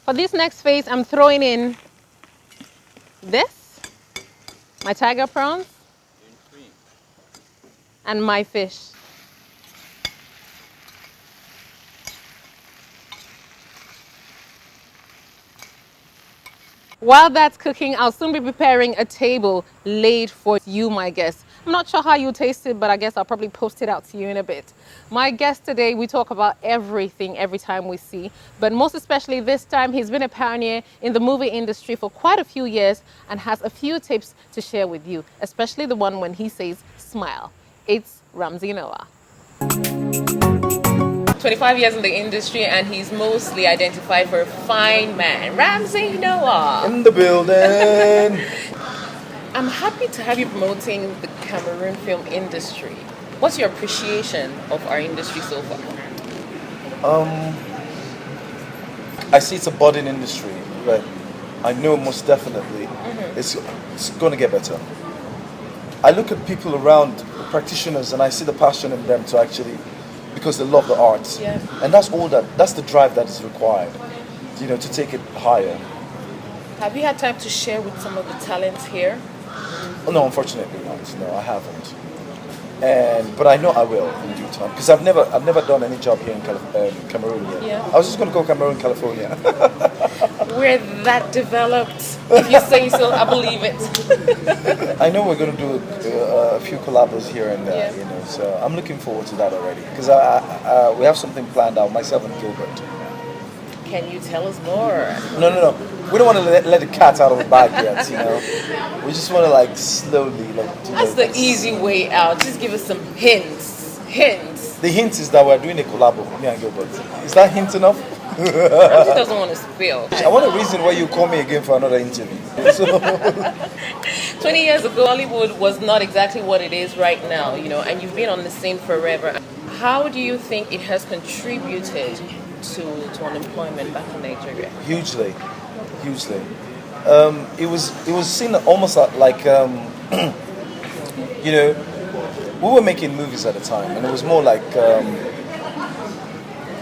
For this next phase, I'm throwing in this, my tiger prawns, and my fish. While that's cooking, I'll soon be preparing a table laid for you, my guests. I'm not sure how you taste it, but I guess I'll probably post it out to you in a bit. My guest today, we talk about everything every time we see, but most especially this time, he's been a pioneer in the movie industry for quite a few years and has a few tips to share with you, especially the one when he says, smile. It's RAMSEY Noah. 25 years in the industry, and he's mostly identified for a fine man. RAMSEY Noah. In the building. I'm happy to have you promoting the Cameroon film industry. What's your appreciation of our industry so far? I see it's a budding industry, but I know most definitely it's going to get better. I look at people around, practitioners, and I see the passion in them to actually, because they love the arts. Yeah. And that's the drive that is required, to take it higher. Have you had time to share with some of the talents here? Oh, no, unfortunately not. No, I haven't. But I know I will in due time, because I've never done any job here in Cameroon yet. Yeah. I was just going to go Cameroon, California. We're that developed. If you say so, I believe it. I know we're going to do a few collabs here and there, Yeah. So I'm looking forward to that already, because we have something planned out, myself and Gilbert. Can you tell us more? No. We don't want to let the cat out of the bag yet, We just want to slowly That's the easy way out. Just give us some hints. The hint is that we're doing a collab with me and Gilbert. Is that hint enough? He doesn't want to spill. I want a reason why you call me again for another interview. 20 years ago, Hollywood was not exactly what it is right now, and you've been on the scene forever. How do you think it has contributed to unemployment back in Nigeria? Hugely. It was seen almost like we were making movies at the time, and it was more like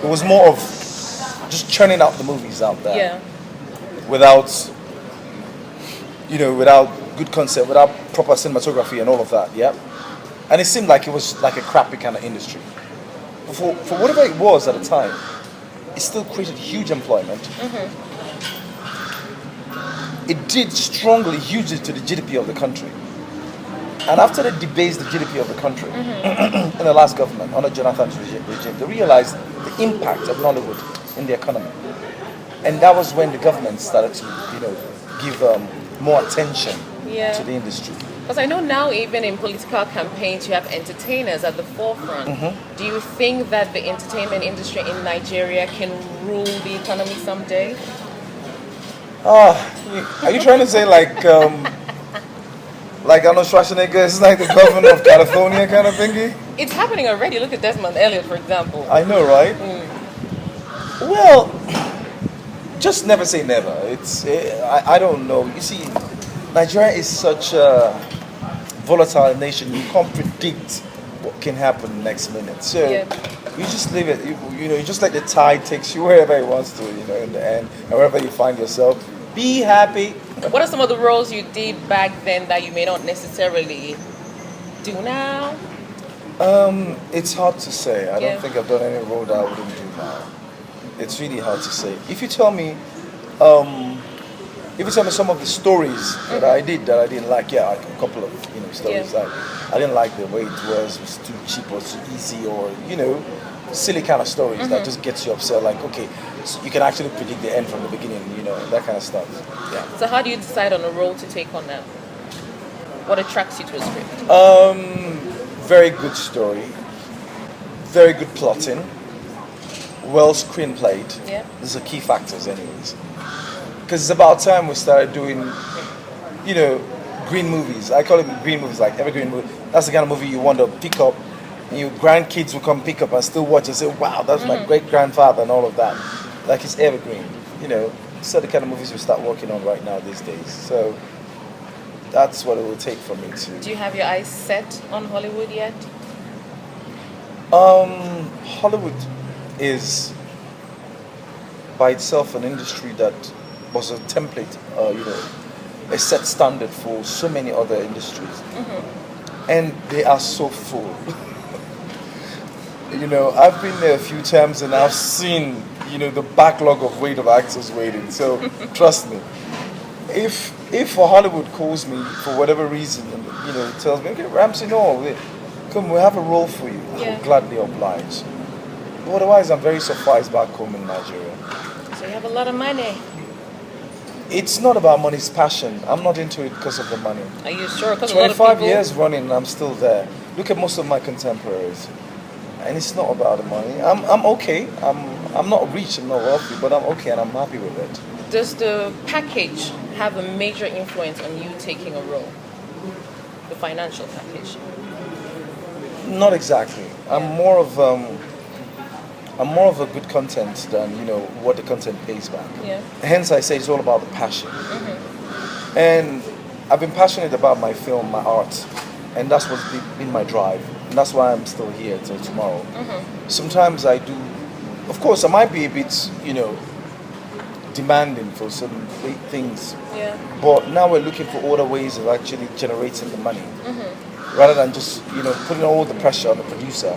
it was more of just churning out the movies out there. Yeah. Without good concept, without proper cinematography and all of that, yeah. And it seemed like it was like a crappy kind of industry. For whatever it was at the time, it still created huge employment. It did strongly, hugely to the GDP of the country. And after they debased the GDP of the country in the last government, under Jonathan's regime, they realized the impact of Nollywood in the economy. And that was when the government started to, give more attention to the industry. Because I know now even in political campaigns you have entertainers at the forefront. Do you think that the entertainment industry in Nigeria can rule the economy someday? Are you trying to say like Arnold Schwarzenegger is like the governor of California kind of thingy? It's happening already. Look at Desmond Elliott, for example. I know, right? Well, just never say never. I don't know. You see, Nigeria is such a volatile nation. You can't predict what can happen next minute. So you just leave it. You just let the tide takes you wherever it wants to. In the end, wherever you find yourself, be happy. What are some of the roles you did back then that you may not necessarily do now? It's hard to say. I don't think I've done any role that I wouldn't do now. It's really hard to say. If you tell me some of the stories that I didn't like, like a couple of stories. I didn't like the way it was too cheap or too easy, or silly kind of stories that just gets you upset. Like, okay, so you can actually predict the end from the beginning, that kind of stuff. Yeah. So how do you decide on a role to take on now? What attracts you to a script? Very good story, very good plotting, well screenplayed. Yeah. These are key factors anyways. Because it's about time we started doing, green movies. I call it green movies, like evergreen movie. That's the kind of movie you want to pick up, and your grandkids will come pick up and still watch and say, wow, that's my great-grandfather and all of that. Like, it's evergreen, So the kind of movies we start working on right now these days. So that's what it will take for me to... Do you have your eyes set on Hollywood yet? Hollywood is by itself an industry that was a template, a set standard for so many other industries. And they are so full. I've been there a few times and I've seen, the backlog of wait of actors waiting. So trust me, if Hollywood calls me for whatever reason and tells me, okay, Ramsey, no, we have a role for you, Yeah. I'll gladly oblige. But otherwise, I'm very surprised back home in Nigeria. So you have a lot of money. It's not about money, it's passion. I'm not into it because of the money. Are you sure? Because a lot of 25 people... years running and I'm still there. Look at most of my contemporaries. And it's not about the money. I'm okay. I'm not rich, I'm not wealthy, but I'm okay and I'm happy with it. Does the package have a major influence on you taking a role? The financial package? Not exactly. I'm more of a good content than what the content pays back. Yeah. Hence, I say it's all about the passion. And I've been passionate about my film, my art, and that's what's been my drive. And that's why I'm still here till tomorrow. Sometimes I do. Of course, I might be a bit, demanding for some big things. Yeah. But now we're looking for other ways of actually generating the money. Rather than just, putting all the pressure on the producer,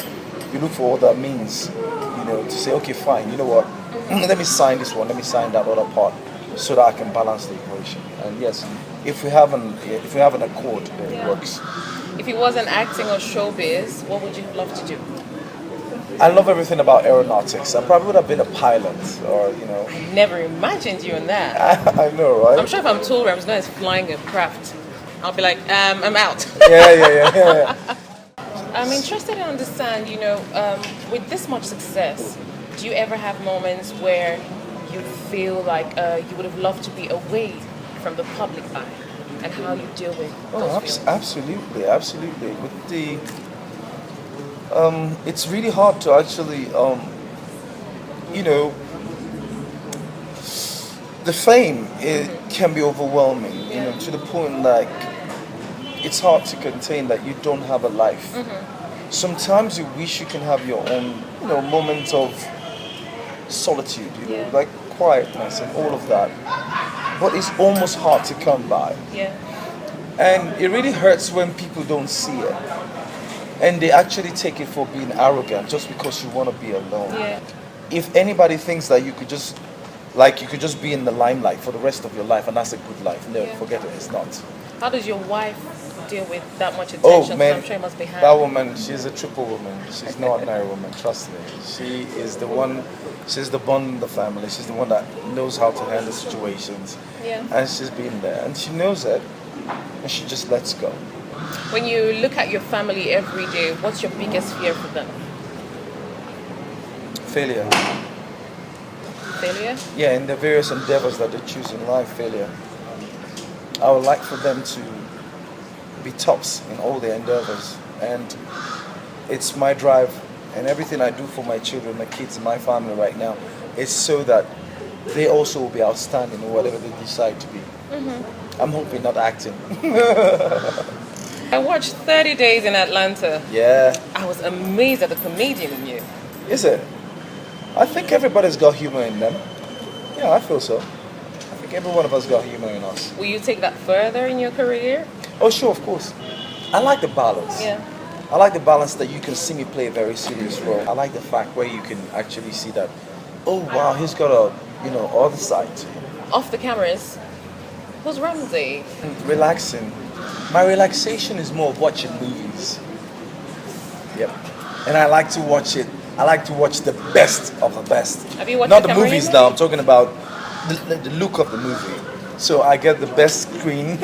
you look for other means, to say, okay, fine, you know what, let me sign this one, let me sign that other part, so that I can balance the equation. And yes, if we have an accord, then it works. If it wasn't acting or showbiz, what would you love to do? I love everything about aeronautics. I probably would have been a pilot, or Never imagined you in that. I know, right? I'm sure if I'm told Ramsey is flying a craft, I'll be like, I'm out. Yeah. I'm interested to understand, with this much success, do you ever have moments where you feel like you would have loved to be away from the public eye, and how you deal with those feelings? Absolutely. With the, it's really hard to actually, the fame it can be overwhelming, to the point like it's hard to contain that you don't have a life. Sometimes you wish you can have your own, moments of solitude, like quietness and all of that. But it's almost hard to come by. Yeah. And it really hurts when people don't see it. And they actually take it for being arrogant just because you want to be alone. Yeah. If anybody thinks that you could just be in the limelight for the rest of your life and that's a good life, no, forget it, it's not. How does your wife deal with that much attention? Oh man, I'm sure it must be hard. that woman, she's a triple woman. She's not an ordinary woman, trust me. She is the one, she's the bond in the family. She's the one that knows how to handle situations. Yeah. And she's been there. And she knows it. And she just lets go. When you look at your family every day, what's your biggest fear for them? Failure. Failure? Yeah, in the various endeavors that they choose in life, failure. I would like for them to be tops in all their endeavors. And it's my drive, and everything I do for my children, my kids, my family right now, is so that they also will be outstanding in whatever they decide to be. I'm hoping not acting. I watched 30 Days in Atlanta. Yeah. I was amazed at the comedian in you. Is it? I think everybody's got humor in them. Yeah, I feel so. I think every one of us got humor in us. Will you take that further in your career? Oh, sure, of course. I like the balance. Yeah. I like the balance that you can see me play a very serious role. I like the fact where you can actually see that, oh wow, he's got a, other side to him. Off the cameras, who's Ramsey? Relaxing. My relaxation is more of watching movies. Yep. And I like to watch it. I like to watch the best of the best. Have you watched Not the the Cameroonian movies movie? now, I'm talking about the look of the movie. So I get the best screen,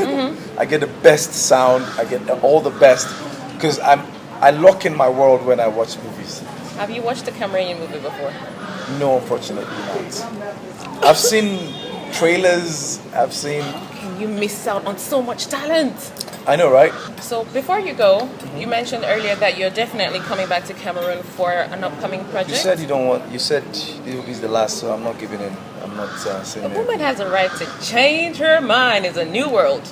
I get the best sound, I get all the best, because I lock in my world when I watch movies. Have you watched the Cameroonian movie before? No, unfortunately not. I've seen trailers, You miss out on so much talent. I know, right? So before you go, you mentioned earlier that you're definitely coming back to Cameroon for an upcoming project. You said it will be the last, so I'm not giving in. I'm not saying A it. woman has a right to change her mind. It's a new world.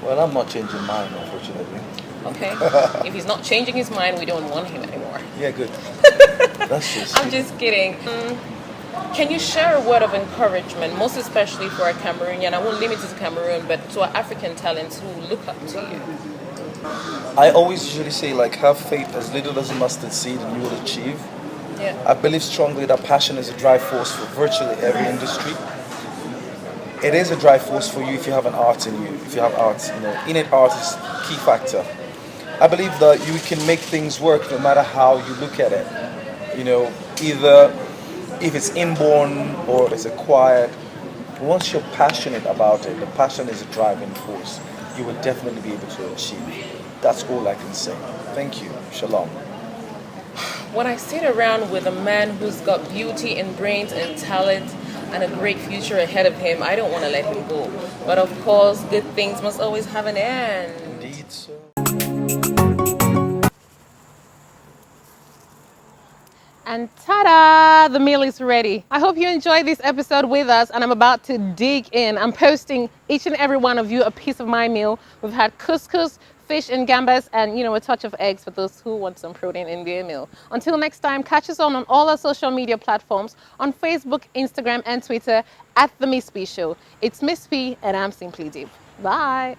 Well, I'm not changing mine, unfortunately. Okay. If he's not changing his mind, we don't want him anymore. Yeah, good. That's just... I'm just kidding. Can you share a word of encouragement, most especially for a Cameroonian? I won't limit it to Cameroon, but to our African talents who look up to you. I always usually say, like, have faith, as little as a mustard seed, and you will achieve. Yeah. I believe strongly that passion is a drive force for virtually every industry. It is a drive force for you if you have an art in you. If you have art, innate art is a key factor. I believe that you can make things work no matter how you look at it. Either if it's inborn or it's acquired. Once you're passionate about it, the passion is a driving force. You will definitely be able to achieve. That's all I can say. Thank you. Shalom. When I sit around with a man who's got beauty and brains and talent and a great future ahead of him, I don't want to let him go. But of course, good things must always have an end. Indeed, so. And ta-da! The meal is ready. I hope you enjoyed this episode with us, and I'm about to dig in. I'm posting each and every one of you a piece of my meal. We've had couscous, fish and gambas, and a touch of eggs for those who want some protein in their meal. Until next time, catch us on all our social media platforms, on Facebook, Instagram, and Twitter at The Miss P Show. It's Miss P, and I'm Simply Deep. Bye.